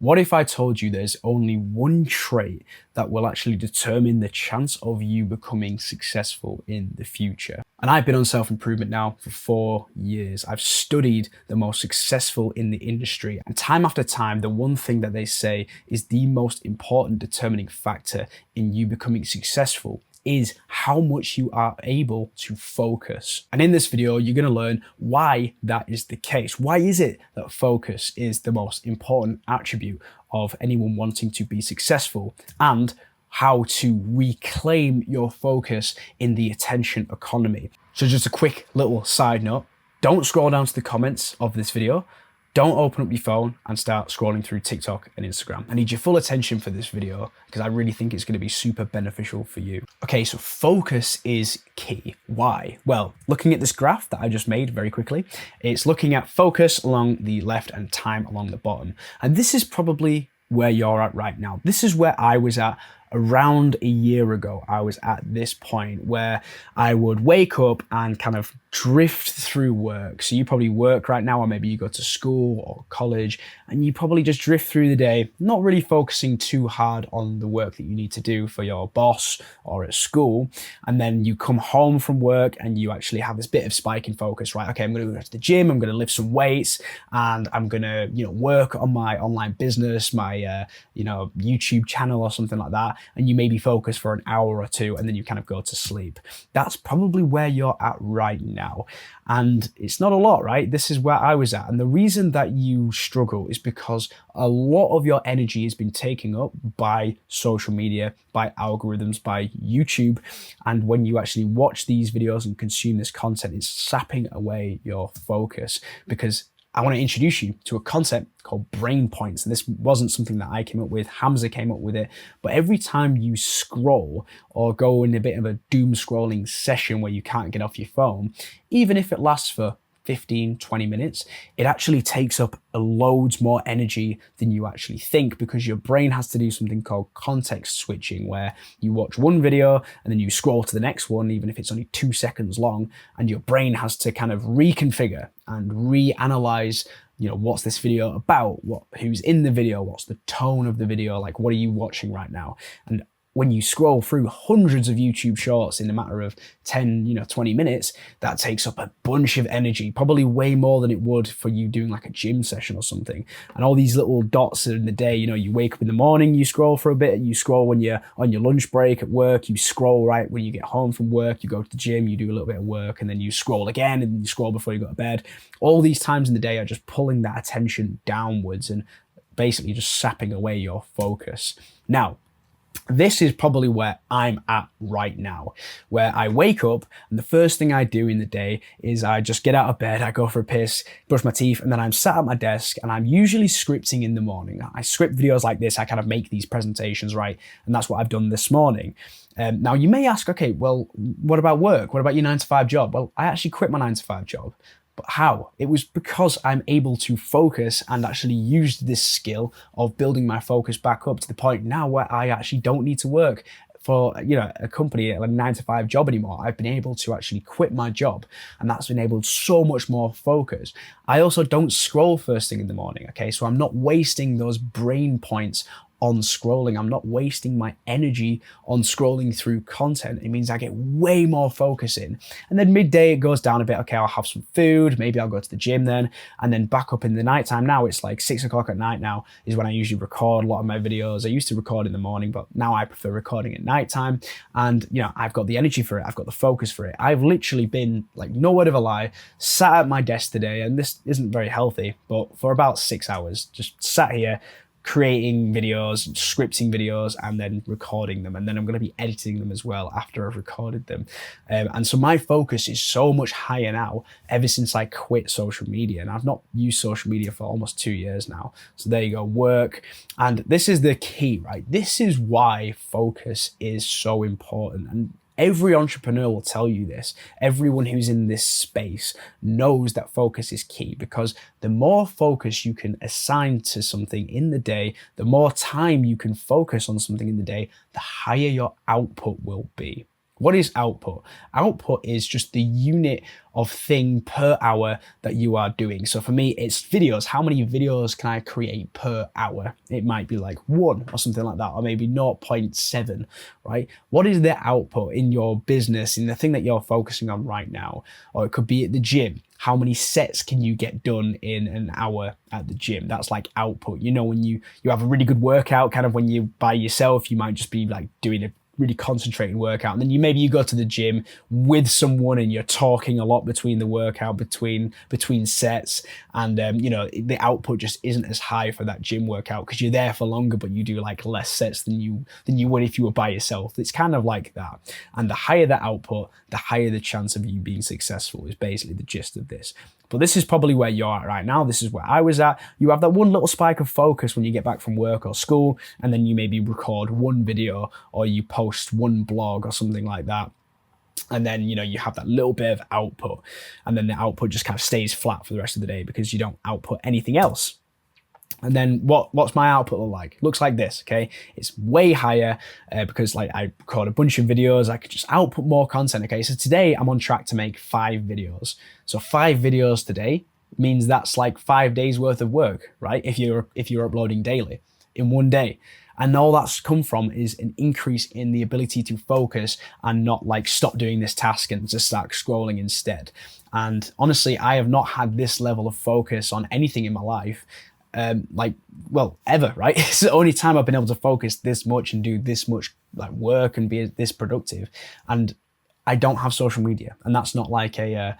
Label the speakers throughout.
Speaker 1: What if I told you there's only one trait that will actually determine the chance of you becoming successful in the future? And I've been on self-improvement now for 4 years. I've studied the most successful in the industry. And time after time, the one thing that they say is the most important determining factor in you becoming successful is how much you are able to focus. And in this video, you're going to learn why that is the case. Why is it that focus is the most important attribute of anyone wanting to be successful, and how to reclaim your focus in the attention economy. So just a quick little side note, don't scroll down to the comments of this video. Don't open up your phone and start scrolling through TikTok and Instagram. I need your full attention for this video because I really think it's going to be super beneficial for you. Okay, so focus is key. Why? Well, looking at this graph that I just made very quickly, it's looking at focus along the left and time along the bottom. And this is probably where you're at right now. This is where I was at around a year ago. I was at this point where I would wake up and kind of drift through work. So you probably work right now, or maybe you go to school or college, and you probably just drift through the day, not really focusing too hard on the work that you need to do for your boss or at school. And then you come home from work and you actually have this bit of spike in focus, right? Okay, I'm going to go to the gym, I'm going to lift some weights, and I'm going to, work on my online business, my, YouTube channel or something like that. And you maybe focus for an hour or two and then you kind of go to sleep. That's probably where you're at right now. And it's not a lot, right? This is where I was at. And the reason that you struggle is because a lot of your energy has been taken up by social media, by algorithms, by YouTube. And when you actually watch these videos and consume this content, it's sapping away your focus, because I want to introduce you to a concept called brain points. And this wasn't something that I came up with, Hamza came up with it. But every time you scroll or go in a bit of a doom scrolling session where you can't get off your phone, even if it lasts for 15, 20 minutes, it actually takes up loads more energy than you actually think, because your brain has to do something called context switching, where you watch one video and then you scroll to the next one, even if it's only 2 seconds long, and your brain has to kind of reconfigure and reanalyze, what's this video about? Who's in the video? What's the tone of the video? Like, what are you watching right now? And when you scroll through hundreds of YouTube shorts in a matter of 10, 20 minutes, that takes up a bunch of energy, probably way more than it would for you doing like a gym session or something. And all these little dots in the day, you wake up in the morning, you scroll for a bit, you scroll when you're on your lunch break at work, you scroll right when you get home from work, you go to the gym, you do a little bit of work, and then you scroll again, and you scroll before you go to bed. All these times in the day are just pulling that attention downwards and basically just sapping away your focus. Now, this is probably where I'm at right now, where I wake up and the first thing I do in the day is I just get out of bed, I go for a piss, brush my teeth, and then I'm sat at my desk and I'm usually scripting in the morning. I script videos like this, I kind of make these presentations, right? And that's what I've done this morning. Now you may ask, okay, well, what about work? What about your 9-to-5 job? Well, I actually quit my 9-to-5 job. But how? It was because I'm able to focus and actually use this skill of building my focus back up to the point now where I actually don't need to work for a company, like a 9-to-5 job anymore. I've been able to actually quit my job, and that's enabled so much more focus. I also don't scroll first thing in the morning, okay? So I'm not wasting those brain points on scrolling. I'm not wasting my energy on scrolling through content. It means I get way more focus in. And then midday it goes down a bit. Okay, I'll have some food. Maybe I'll go to the gym then. And then back up in the nighttime. Now it's like 6 o'clock at night now is when I usually record a lot of my videos. I used to record in the morning, but now I prefer recording at nighttime. And I've got the energy for it. I've got the focus for it. I've literally been, like, no word of a lie, sat at my desk today, and this isn't very healthy, but for about 6 hours, just sat here, creating videos, scripting videos, and then recording them. And then I'm going to be editing them as well after I've recorded them. And so my focus is so much higher now ever since I quit social media. And I've not used social media for almost 2 years now. So there you go, work. And this is the key, right? This is why focus is so important. And every entrepreneur will tell you this. Everyone who's in this space knows that focus is key, because the more focus you can assign to something in the day, the more time you can focus on something in the day, the higher your output will be. What is output? Output is just the unit of thing per hour that you are doing. So for me, it's videos. How many videos can I create per hour? It might be like 1 or something like that, or maybe 0.7, right? What is the output in your business, in the thing that you're focusing on right now? Or it could be at the gym. How many sets can you get done in an hour at the gym? That's like output. You know, when you have a really good workout, kind of when you by yourself, you might just be like doing a really concentrated workout, and then maybe you go to the gym with someone and you're talking a lot between the workout, between sets, and you know, the output just isn't as high for that gym workout because you're there for longer, but you do like less sets than you would if you were by yourself. It's kind of like that. And the higher the output, the higher the chance of you being successful, is basically the gist of this. But this is probably where you're at right now. This is where I was at. You have that one little spike of focus when you get back from work or school, and then you maybe record one video or you post one blog or something like that. And then, you know, you have that little bit of output, and then the output just kind of stays flat for the rest of the day because you don't output anything else. And then what's my output look like? It looks like this, okay? It's way higher because like I record a bunch of videos. I could just output more content, okay? So today I'm on track to make 5 videos. So 5 videos today means that's like 5 days worth of work, right? If you're uploading daily in one day. And all that's come from is an increase in the ability to focus and not like stop doing this task and just start scrolling instead. And honestly, I have not had this level of focus on anything in my life ever, right? It's the only time I've been able to focus this much and do this much like work and be this productive. And I don't have social media, and that's not like a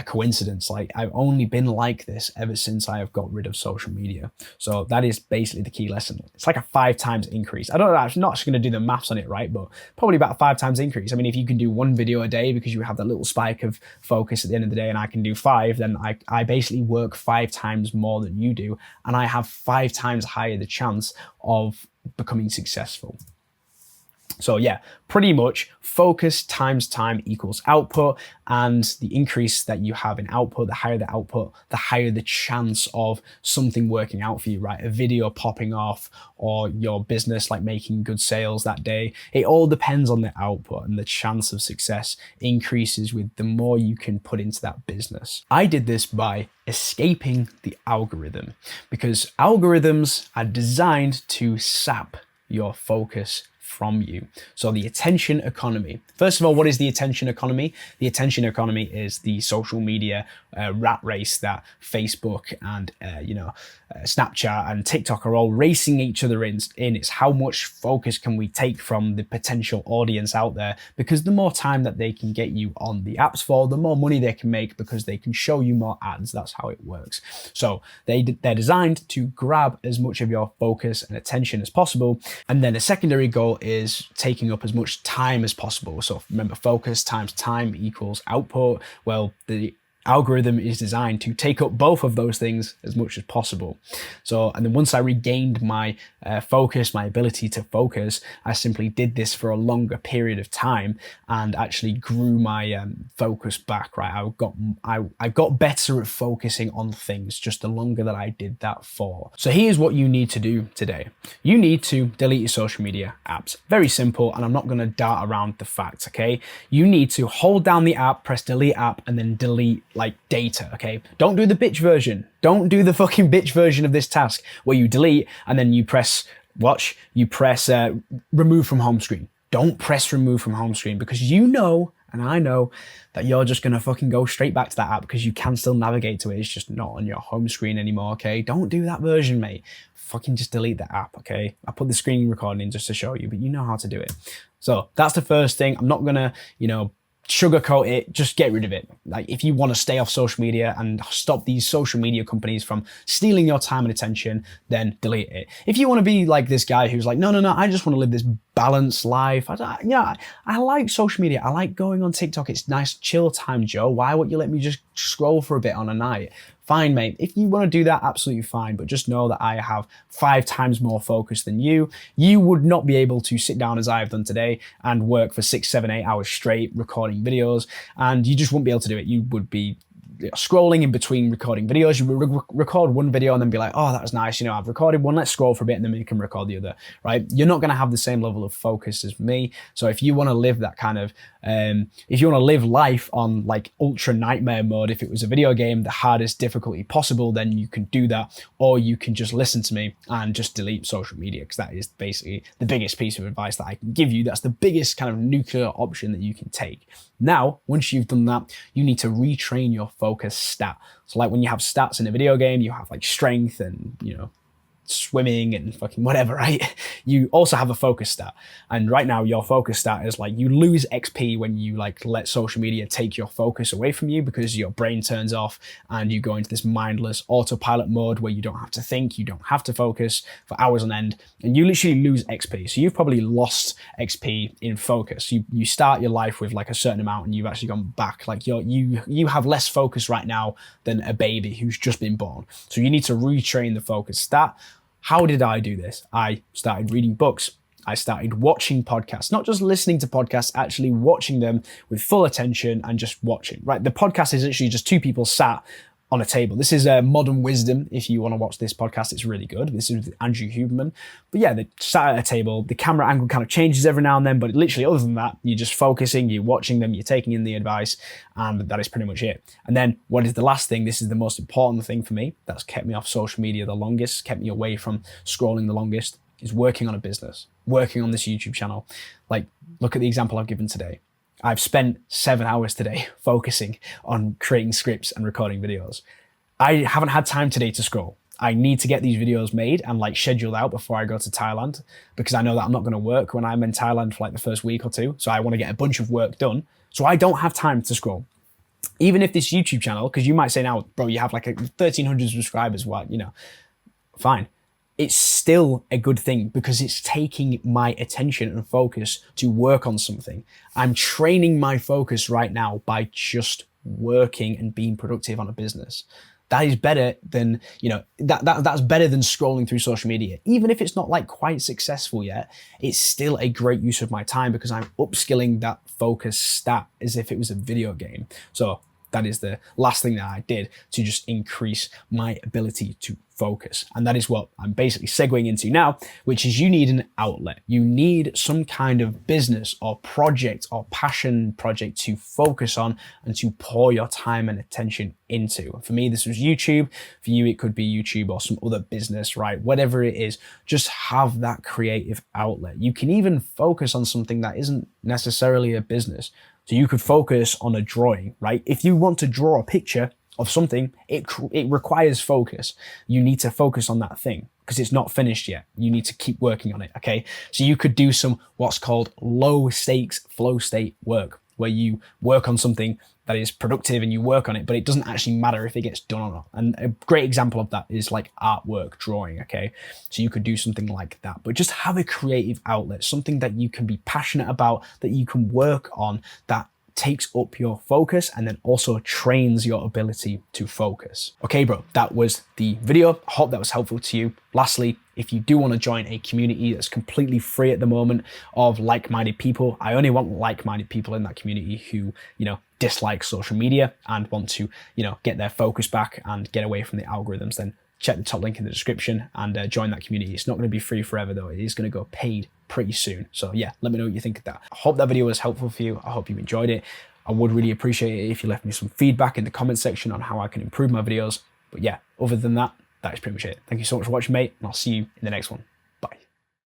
Speaker 1: coincidence. Like, I've only been like this ever since I have got rid of social media. So that is basically the key lesson. It's like a 5 times increase. I'm not actually going to do the maths on it, right? But probably about a 5 times increase. I mean, if you can do 1 video a day because you have that little spike of focus at the end of the day, and I can do 5, then I basically work 5 times more than you do, and I have 5 times higher the chance of becoming successful. So yeah, pretty much focus times time equals output, and the increase that you have in output, the higher the chance of something working out for you, right? A video popping off, or your business like making good sales that day. It all depends on the output, and the chance of success increases with the more you can put into that business. I did this by escaping the algorithm, because algorithms are designed to sap your focus from you. So the attention economy. First of all, what is the attention economy? The attention economy is the social media rat race that Facebook and Snapchat and TikTok are all racing each other in. It's how much focus can we take from the potential audience out there, because the more time that they can get you on the apps for, the more money they can make, because they can show you more ads. That's how it works. So they're designed to grab as much of your focus and attention as possible. And then a secondary goal is taking up as much time as possible. So remember, focus times time equals output. Well, the algorithm is designed to take up both of those things as much as possible. So, and then once I regained my focus, my ability to focus, I simply did this for a longer period of time and actually grew my focus back, right? I got better at focusing on things just the longer that I did that for. So here's what you need to do today. You need to delete your social media apps. Very simple, and I'm not going to dart around the facts, okay? You need to hold down the app, press delete app, and then delete like data, okay? Don't do the bitch version. Don't do the fucking bitch version of this task where you delete and then you press remove from home screen. Don't press remove from home screen, because you know, and I know, that you're just gonna fucking go straight back to that app because you can still navigate to it. It's just not on your home screen anymore, okay? Don't do that version, mate. Fucking just delete the app, okay? I put the screen recording in just to show you, but you know how to do it. So that's the first thing. I'm not gonna, sugarcoat it. Just get rid of it. Like, if you want to stay off social media and stop these social media companies from stealing your time and attention, then delete it. If you want to be like this guy who's like, no, I just want to live this balanced life. I like social media. I like going on TikTok. It's nice chill time, Joe. Why won't you let me just scroll for a bit on a night? Fine, mate. If you want to do that, absolutely fine. But just know that I have 5 times more focus than you. You would not be able to sit down as I have done today and work for 6, 7, 8 hours straight recording videos, and you just wouldn't be able to do it. You would be scrolling in between recording videos. You record one video and then be like, oh, that was nice. You know, I've recorded one, let's scroll for a bit and then we can record the other, right? You're not going to have the same level of focus as me. So if you want to live that kind of, if you want to live life on like ultra nightmare mode, if it was a video game, the hardest difficulty possible, then you can do that. Or you can just listen to me and just delete social media, because that is basically the biggest piece of advice that I can give you. That's the biggest kind of nuclear option that you can take. Now, once you've done that, you need to retrain your focus stat. So like when you have stats in a video game, you have like strength and, you know, swimming and fucking whatever, right? You also have a focus stat. And right now your focus stat is like you lose XP when you like let social media take your focus away from you, because your brain turns off and you go into this mindless autopilot mode where you don't have to think, you don't have to focus for hours on end, and you literally lose XP. So you've probably lost XP in focus. You start your life with like a certain amount and you've actually gone back. Like you have less focus right now than a baby who's just been born. So you need to retrain the focus stat. How did I do this? I started reading books. I started watching podcasts, not just listening to podcasts, actually watching them with full attention and just watching, right? The podcast is literally just two people sat on a table. This is Modern Wisdom. If you want to watch this podcast, it's really good. This is with Andrew Huberman. But yeah, they sat at a table. The camera angle kind of changes every now and then, but literally other than that, you're just focusing, you're watching them, you're taking in the advice, and that is pretty much it. And then what is the last thing? This is the most important thing for me. That's kept me off social media the longest, kept me away from scrolling the longest, is working on a business, working on this YouTube channel. Like, look at the example I've given today. I've spent 7 hours today focusing on creating scripts and recording videos. I haven't had time today to scroll. I need to get these videos made and like scheduled out before I go to Thailand, because I know that I'm not going to work when I'm in Thailand for like the first week or two. So I want to get a bunch of work done. So I don't have time to scroll. Even if this YouTube channel, because you might say now, bro, you have like 1,300 subscribers, well, you know, fine. It's still a good thing because it's taking my attention and focus to work on something. I'm training my focus right now by just working and being productive on a business. That is better than, you know, that's better than scrolling through social media. Even if it's not like quite successful yet, it's still a great use of my time because I'm upskilling that focus stat as if it was a video game. So that is the last thing that I did to just increase my ability to focus. And that is what I'm basically segueing into now, which is you need an outlet. You need some kind of business or project or passion project to focus on and to pour your time and attention into. For me, this was YouTube. For you, it could be YouTube or some other business, right? Whatever it is, just have that creative outlet. You can even focus on something that isn't necessarily a business. So you could focus on a drawing, right? If you want to draw a picture of something, it requires focus. You need to focus on that thing because it's not finished yet. You need to keep working on it, okay? So you could do some what's called low stakes flow state work, where you work on something that is productive and you work on it, but it doesn't actually matter if it gets done or not. And a great example of that is like artwork, drawing, okay? So you could do something like that, but just have a creative outlet, something that you can be passionate about, that you can work on, that takes up your focus and then also trains your ability to focus. Okay, bro, that was the video. I hope that was helpful to you. Lastly, if you do want to join a community that's completely free at the moment of like-minded people, I only want like-minded people in that community who, you know, dislike social media and want to, you know, get their focus back and get away from the algorithms, then check the top link in the description and join that community. It's not going to be free forever though. It is going to go paid pretty soon. So yeah, let me know what you think of that. I hope that video was helpful for you. I hope you enjoyed it. I would really appreciate it if you left me some feedback in the comment section on how I can improve my videos. But yeah, other than that, that is pretty much it. Thank you so much for watching, mate, and I'll see you in the next one.